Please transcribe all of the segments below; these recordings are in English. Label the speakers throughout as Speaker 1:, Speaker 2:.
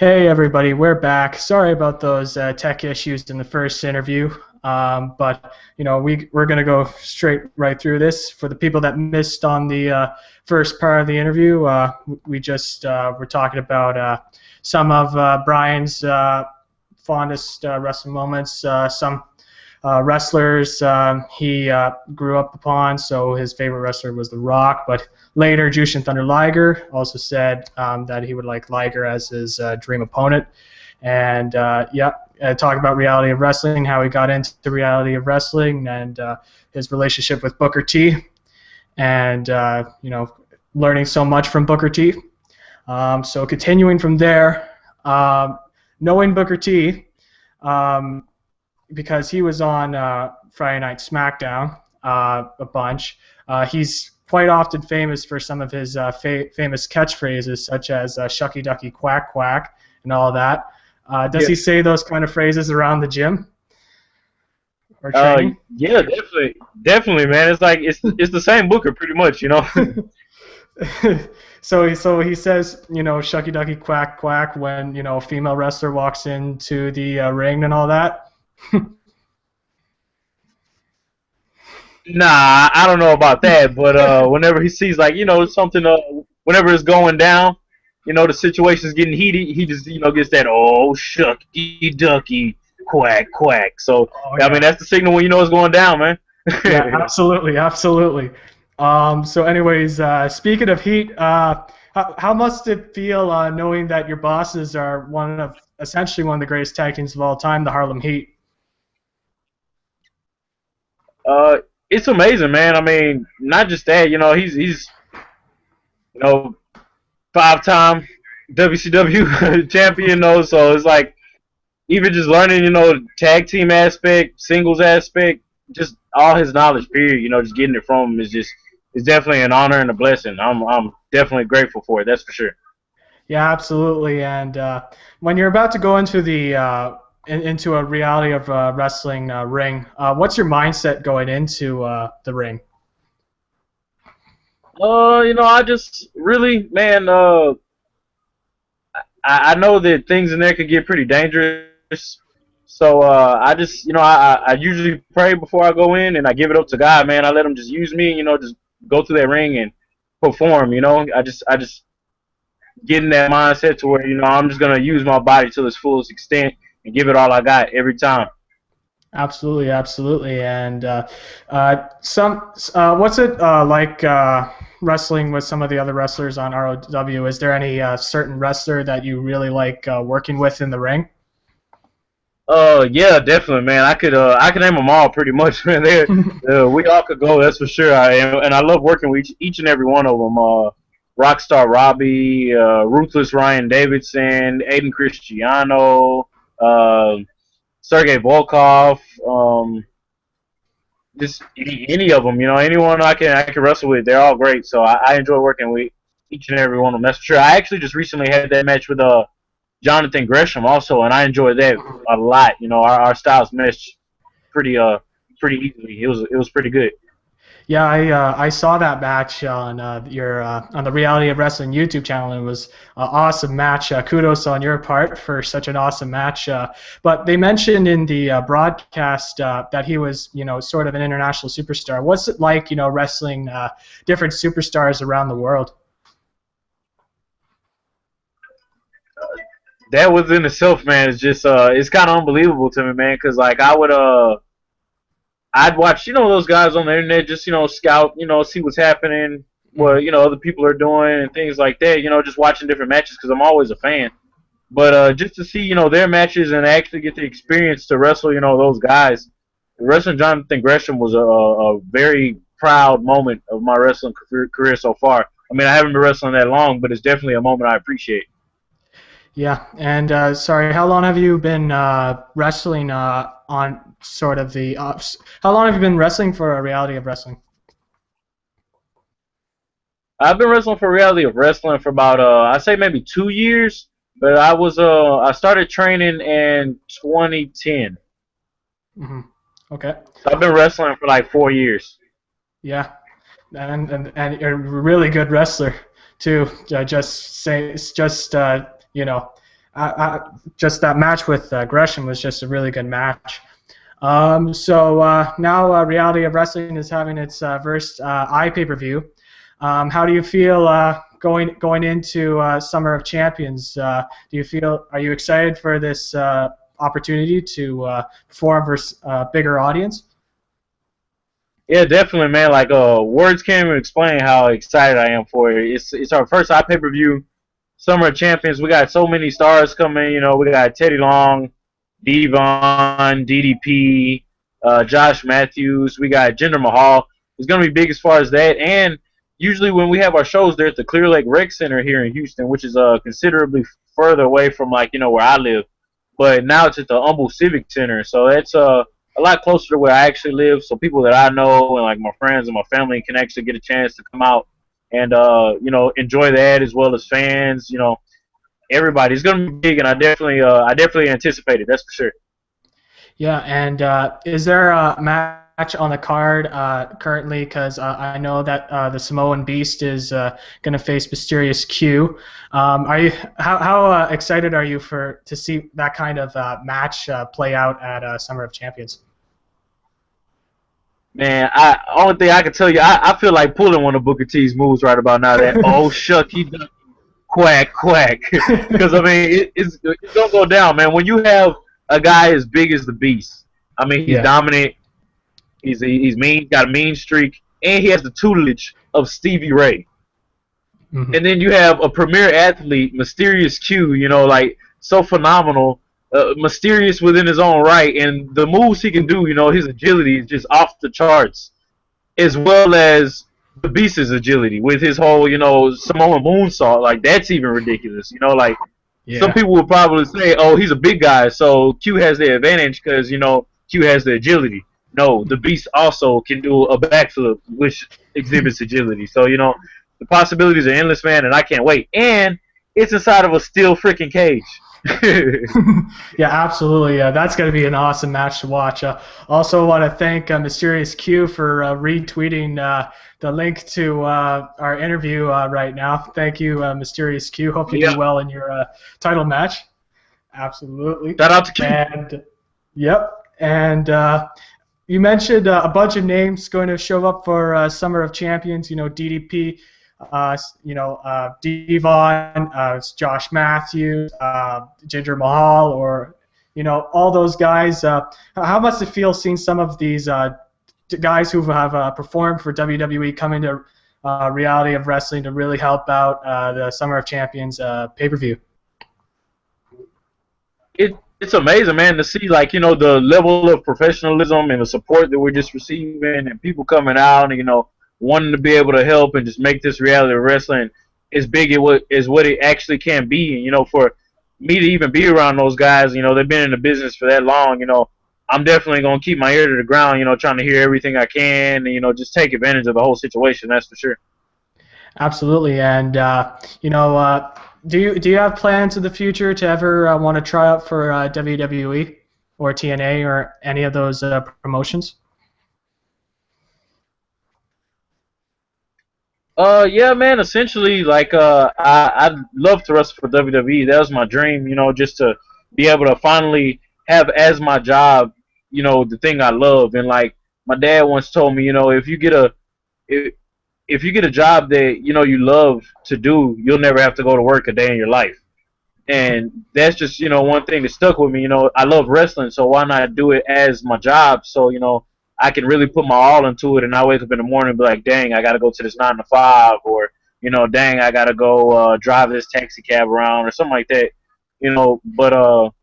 Speaker 1: Hey everybody, we're back. Sorry about those tech issues in the first interview, but we're gonna go straight right through this. For the people that missed on the first part of the interview, we just were talking about some of Bryan's fondest wrestling moments, some wrestlers he grew up upon. So his favorite wrestler was The Rock, but later Jushin Thunder Liger also said that he would like Liger as his dream opponent. And talk about reality of wrestling, how he got into the reality of wrestling, and his relationship with Booker T, and learning so much from Booker T. So continuing from there, knowing Booker T. Because he was on Friday Night SmackDown a bunch. He's quite often famous for some of his famous catchphrases, such as "shucky ducky quack quack" and all that. Does he say those kind of phrases around the gym or training?
Speaker 2: Yeah, definitely, man. It's like it's the same Booker, pretty much, you know.
Speaker 1: So he says, "shucky ducky quack quack" when a female wrestler walks into the ring and all that.
Speaker 2: Nah, I don't know about that, but whenever he sees like something, whenever it's going down, the situation's getting heated, he just gets that oh shucky ducky quack quack. So
Speaker 1: Yeah.
Speaker 2: I mean that's the signal when you know it's going down, man.
Speaker 1: Yeah, absolutely, absolutely. So anyways, speaking of heat, how must it feel knowing that your bosses are essentially one of the greatest tag teams of all time, the Harlem Heat?
Speaker 2: It's amazing, man. I mean, not just that, he's you know 5-time WCW champion, though. So it's like even just learning, tag team aspect, singles aspect, just all his knowledge. Period. Just getting it from him is definitely an honor and a blessing. I'm definitely grateful for it. That's for sure.
Speaker 1: Yeah, absolutely. And when you're about to go into into a reality of wrestling ring, what's your mindset going into the ring?
Speaker 2: I just really, man, I know that things in there could get pretty dangerous. So I just, I usually pray before I go in, and I give it up to God, man. I let him just use me, just go through that ring and perform. I just get in that mindset to where, I'm just gonna use my body to its fullest extent and give it all I got every time.
Speaker 1: Absolutely, absolutely. And what's it like wrestling with some of the other wrestlers on ROW? Is there any certain wrestler that you really like working with in the ring?
Speaker 2: Yeah, definitely, man. I could name them all pretty much, man. We all could go, that's for sure. And I love working with each and every one of them. Rockstar Robbie, Ruthless Ryan Davidson, Aiden Cristiano, Sergey Volkov, just any of them, anyone I can wrestle with, they're all great. So I enjoy working with each and every one of them. That's for sure. I actually just recently had that match with Jonathan Gresham also, and I enjoyed that a lot. Our styles meshed pretty easily. It was pretty good.
Speaker 1: Yeah, I saw that match on on the Reality of Wrestling YouTube channel. It was an awesome match. Kudos on your part for such an awesome match. But they mentioned in the broadcast that he was, sort of an international superstar. What's it like, wrestling different superstars around the world?
Speaker 2: That within itself, man, is just it's kind of unbelievable to me, man. Because like I'd watch, those guys on the internet, just, scout, see what's happening, what, other people are doing and things like that, just watching different matches because I'm always a fan. But just to see, their matches and actually get the experience to wrestle, those guys. Wrestling Jonathan Gresham was a very proud moment of my wrestling career so far. I mean, I haven't been wrestling that long, but it's definitely a moment I appreciate.
Speaker 1: Yeah, and sorry, how long have you been wrestling on sort of the how long have you been wrestling for a Reality of Wrestling?
Speaker 2: I've been wrestling for Reality of Wrestling for about I say maybe 2 years, but I started training in 2010.
Speaker 1: Hmm. Okay.
Speaker 2: So I've been wrestling for like 4 years.
Speaker 1: Yeah, and you're a really good wrestler too. Just say it's just just that match with Gresham was just a really good match. Now Reality of Wrestling is having its first pay-per-view. How do you feel going into Summer of Champions? Are you excited for this opportunity to perform for a bigger audience?
Speaker 2: Yeah, definitely, man. Like, words can't even explain how excited I am for it. It's our first pay-per-view, Summer of Champions. We got so many stars coming. You know, we got Teddy Long, Devon, DDP, Josh Matthews. We got Jinder Mahal. It's gonna be big as far as that. And usually when we have our shows, they're at the Clear Lake Rec Center here in Houston, which is considerably further away from, like, where I live. But now it's at the Humble Civic Center, so that's a lot closer to where I actually live. So people that I know and like my friends and my family can actually get a chance to come out and enjoy that, as well as fans. Everybody's gonna be big, and I definitely anticipate it. That's for sure.
Speaker 1: Yeah, and is there a match on the card currently? Because I know that the Samoan Beast is going to face Mysterious Q. How excited are you to see that kind of match play out at Summer of Champions?
Speaker 2: Man, only thing I can tell you, I feel like pulling one of Booker T's moves right about now. That oh shuck, he done quack quack, because I mean it's gonna go down, man. When you have a guy as big as the Beast, I mean he's
Speaker 1: Yeah.
Speaker 2: dominant, he's mean, got a mean streak, and he has the tutelage of Stevie Ray.
Speaker 1: Hmm.
Speaker 2: And then you have a premier athlete, Mysterious Q, like so phenomenal, mysterious within his own right, and the moves he can do, his agility is just off the charts, as well as the Beast's agility with his whole, Samoan moonsault. Like, that's even ridiculous. Like, some
Speaker 1: Yeah.
Speaker 2: people would probably say, oh, he's a big guy, so Q has the advantage because, Q has the agility. No, the Beast also can do a backflip, which exhibits agility. So, the possibilities are endless, man, and I can't wait. And it's inside of a steel freaking cage.
Speaker 1: Yeah, absolutely. That's going to be an awesome match to watch. Also, want to thank Mysterious Q for retweeting the link to our interview right now. Thank you, Mysterious Q. Hope you
Speaker 2: Yeah.
Speaker 1: do well in your title match. Absolutely.
Speaker 2: Shout out to Q.
Speaker 1: And yep. And you mentioned a bunch of names going to show up for Summer of Champions. DDP. Devon, Josh Matthews, Jinder Mahal, or all those guys. How must it feel seeing some of these guys who have performed for WWE come into Reality of Wrestling to really help out the Summer of Champions pay-per-view?
Speaker 2: It's amazing, man, to see, like, the level of professionalism and the support that we're just receiving, and people coming out and, wanting to be able to help and just make this Reality of Wrestling as big as what it actually can be. And, for me to even be around those guys, they've been in the business for that long. I'm definitely going to keep my ear to the ground, trying to hear everything I can, and, just take advantage of the whole situation. That's for sure.
Speaker 1: Absolutely. And do you have plans in the future to ever want to try out for WWE or TNA or any of those promotions?
Speaker 2: Yeah, man. Essentially, like, I'd love to wrestle for WWE. That was my dream, just to be able to finally have as my job, the thing I love. And, like, my dad once told me, if, if you get a job that you love to do, you'll never have to go to work a day in your life. And that's just one thing that stuck with me. I love wrestling, so why not do it as my job? So I can really put my all into it, and I wake up in the morning and be like, dang, I got to go to this 9 to 5, or dang, I got to go drive this taxi cab around or something like that. But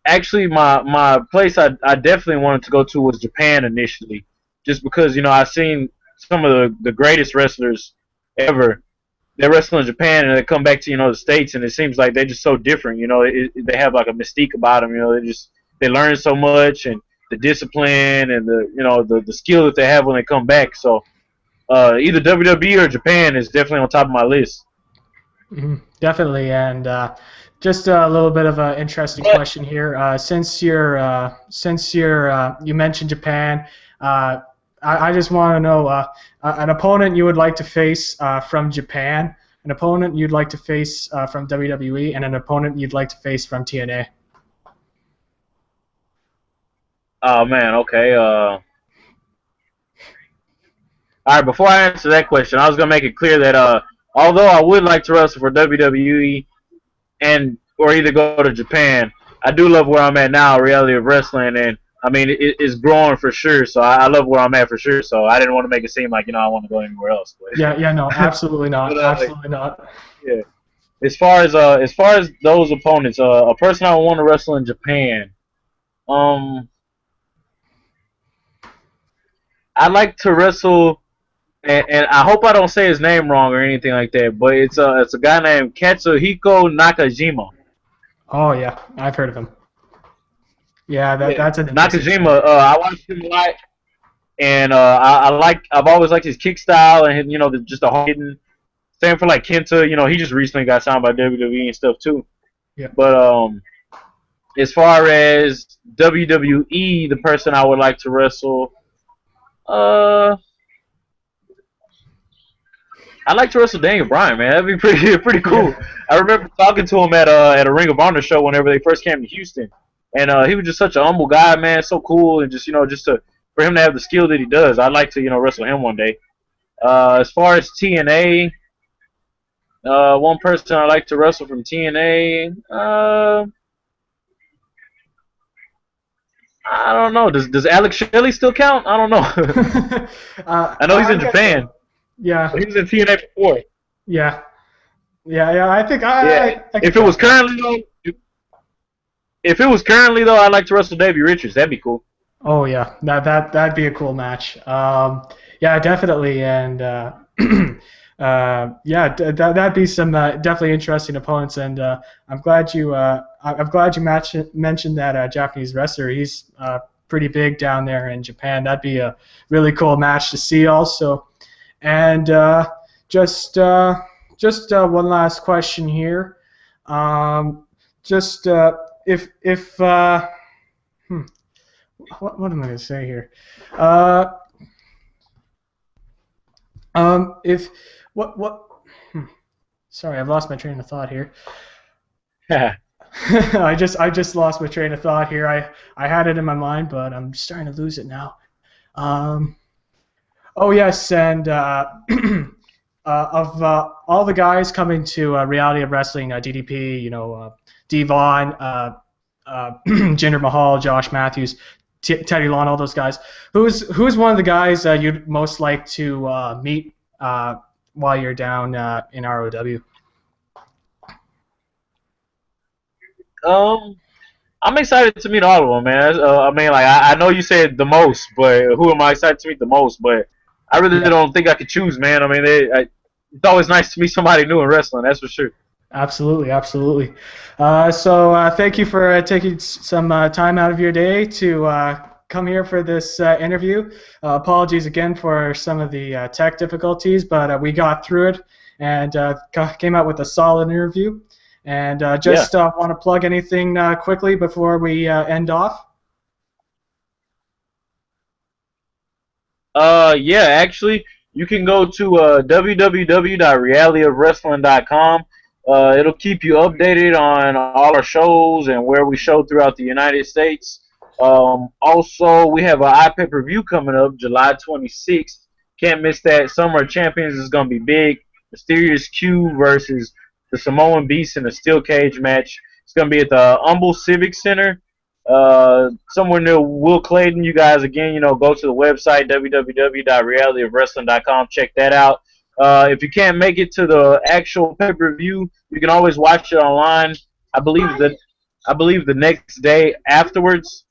Speaker 2: actually, my place I definitely wanted to go to was Japan initially, just because I seen some of the greatest wrestlers ever. They wrestle in Japan and they come back to the States, and it seems like they're just so different. They have like a mystique about them. They learn so much, and the discipline and the skill that they have when they come back. So either WWE or Japan is definitely on top of my list.
Speaker 1: Definitely, and just a little bit of an interesting question here. You mentioned Japan, I just want to know an opponent you would like to face from Japan. an opponent you'd like to face from WWE, and an opponent you'd like to face from TNA.
Speaker 2: Oh man, okay. All right. Before I answer that question, I was gonna make it clear that although I would like to wrestle for WWE and or either go to Japan, I do love where I'm at now, Reality of Wrestling, and I mean it's growing for sure. So I love where I'm at for sure. So I didn't want to make it seem like I want to go anywhere else. But,
Speaker 1: Yeah, no, absolutely
Speaker 2: but
Speaker 1: not, absolutely not.
Speaker 2: yeah. As far as those opponents, a person I would want to wrestle in Japan, um, I like to wrestle, and I hope I don't say his name wrong or anything like that. But it's a guy named Katsuhiko Nakajima.
Speaker 1: Oh yeah, I've heard of him. Yeah,
Speaker 2: Yeah,
Speaker 1: that's an interesting story.
Speaker 2: Nakajima. I watched him a lot, and I've always liked his kick style and just the hard hitting. Same for like Kenta. He just recently got signed by WWE and stuff too.
Speaker 1: Yeah.
Speaker 2: But as far as WWE, the person I would like to wrestle, I'd like to wrestle Daniel Bryan, man. That'd be pretty cool. I remember talking to him at a Ring of Honor show whenever they first came to Houston, and he was just such a humble guy, man. So cool, and just for him to have the skill that he does, I'd like to wrestle him one day. As far as TNA, one person I like to wrestle from TNA, I don't know. Does Alex Shelley still count? I don't know. I know he's in Japan.
Speaker 1: Yeah.
Speaker 2: He was in TNA before.
Speaker 1: Yeah. I think
Speaker 2: If it was currently though, I'd like to wrestle Davey Richards. That'd be cool.
Speaker 1: Oh yeah, that'd be a cool match. Yeah, definitely, and that'd be some definitely interesting opponents. And I'm glad you mentioned that Japanese wrestler. He's pretty big down there in Japan. That'd be a really cool match to see, also. And just one last question here. If what am I going to say here? If what? Sorry, I've lost my train of thought here. I just lost my train of thought here. I had it in my mind, but I'm starting to lose it now. Oh yes, and of all the guys coming to Reality of Wrestling, DDP, Devon, Jinder Mahal, Josh Matthews, Teddy Long, all those guys. Who's one of the guys you'd most like to meet while you're down in ROW?
Speaker 2: I'm excited to meet all of them, man. I mean, like I know you said the most, but who am I excited to meet the most? But I really don't think I could choose, man. I mean, it's always nice to meet somebody new in wrestling. That's for sure.
Speaker 1: Absolutely. So thank you for taking some time out of your day to come here for this interview. Apologies again for some of the tech difficulties, but we got through it and came out with a solid interview. And want to plug anything quickly before we end off?
Speaker 2: Actually, you can go to www.realityofwrestling.com. It'll keep you updated on all our shows and where we show throughout the United States. Also, we have an iPay-per-view coming up July 26th. Can't miss that. Summer of Champions is going to be big. Mysterious Q versus the Samoan Beast in a steel cage match. It's going to be at the Humble Civic Center, somewhere near Will Clayton. You guys, again, go to the website, www.realityofwrestling.com. Check that out. If you can't make it to the actual pay-per-view, you can always watch it online. I believe the next day afterwards,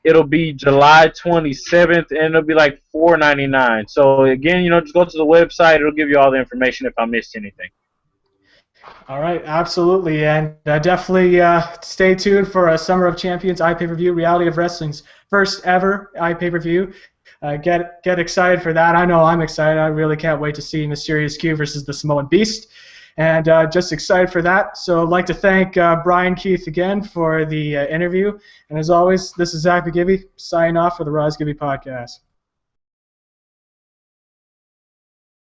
Speaker 2: it'll be July 27th, and it'll be like $4.99. So again, just go to the website. It'll give you all the information if I missed anything.
Speaker 1: All right, absolutely, and definitely stay tuned for a Summer of Champions iPay-per-view, Reality of Wrestling's first ever iPay-per-view. Get excited for that. I know I'm excited. I really can't wait to see Mysterious Q versus the Samoan Beast, and just excited for that. So I'd like to thank Bryan Keith again for the interview, and as always, this is Zach McGibby signing off for the Roz Gibby Podcast.